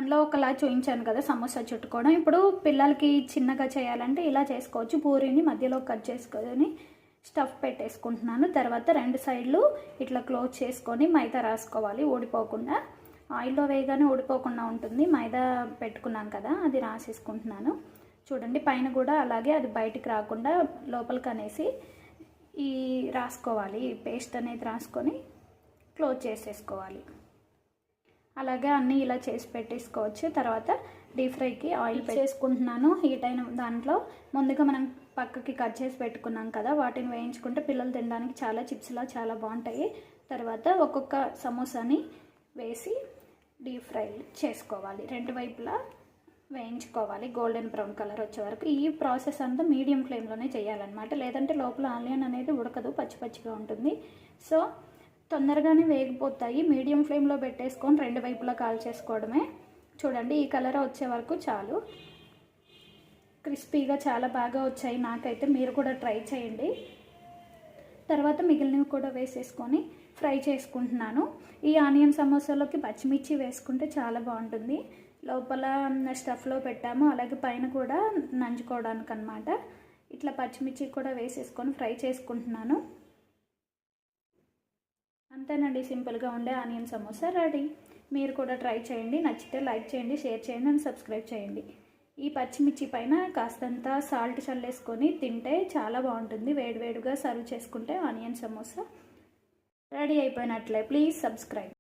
అందులో ఒకలా చూపించాను కదా సమోసా చుట్టుకోవడం. ఇప్పుడు పిల్లలకి చిన్నగా చేయాలంటే ఇలా చేసుకోవచ్చు. పూరీని మధ్యలో కట్ చేసుకొని స్టఫ్ పెట్టేసుకుంటున్నాను. తర్వాత 2 సైడ్లు ఇట్లా క్లోజ్ చేసుకొని మైదా రాసుకోవాలి ఊడిపోకుండా. ఆయిల్లో వేయగానే ఊడిపోకుండా ఉంటుంది. మైదా పెట్టుకున్నాను కదా, అది రాసేసుకుంటున్నాను. చూడండి పైన కూడా అలాగే అది బయటికి రాకుండా లోపలికి అనేసి ఈ రాసుకోవాలి. పేస్ట్ అనేది రాసుకొని క్లోజ్ చేసేసుకోవాలి. అలాగే అన్నీ ఇలా చేసి పెట్టేసుకోవచ్చు. తర్వాత డీప్ ఫ్రైకి ఆయిల్ చేసుకుంటున్నాను. హీట్ అయిన దాంట్లో ముందుగా మనం పక్కకి కట్ చేసి పెట్టుకున్నాం కదా, వాటిని వేయించుకుంటే పిల్లలు తినడానికి చాలా చిప్స్లా చాలా బాగుంటాయి. తర్వాత ఒక్కొక్క సమోసాని వేసి డీప్ ఫ్రై చేసుకోవాలి. 2 వైపులా వేయించుకోవాలి గోల్డెన్ బ్రౌన్ కలర్ వచ్చే వరకు. ఈ ప్రాసెస్ అంతా మీడియం ఫ్లేమ్లోనే చేయాలన్నమాట, లేదంటే లోపల ఆనియన్ అనేది ఉడకదు, పచ్చి పచ్చిగా ఉంటుంది. సో తొందరగానే వేగిపోతాయి. మీడియం ఫ్లేమ్లో పెట్టేసుకొని 2 వైపులా కాల్చేసుకోవడమే. చూడండి ఈ కలర్ వచ్చే వరకు చాలు. క్రిస్పీగా చాలా బాగా వచ్చాయి నాకైతే. మీరు కూడా ట్రై చేయండి. తర్వాత మిగిలినవి కూడా వేసేసుకొని ఫ్రై చేసుకుంటున్నాను. ఈ ఆనియన్ సమోసాలోకి పచ్చిమిర్చి వేసుకుంటే చాలా బాగుంటుంది. లోపల స్టఫ్లో పెట్టాము, అలాగే పైన కూడా నంచుకోవడానికి అన్నమాట. ఇట్లా పచ్చిమిర్చి కూడా వేసేసుకొని ఫ్రై చేసుకుంటున్నాను. అంతేనండి, సింపుల్గా ఉండే ఆనియన్ సమోసా రెడీ. మీరు కూడా ట్రై చేయండి. నచ్చితే లైక్ చేయండి, షేర్ చేయండి అండ్ సబ్స్క్రైబ్ చేయండి. ఈ పచ్చిమిర్చి పైన కాస్తంత సాల్ట్ చల్లేసుకొని తింటే చాలా బాగుంటుంది. వేడివేడిగా సర్వ్ చేసుకుంటే ఆనియన్ సమోసా రెడీ అయిపోయినట్లే. Please subscribe.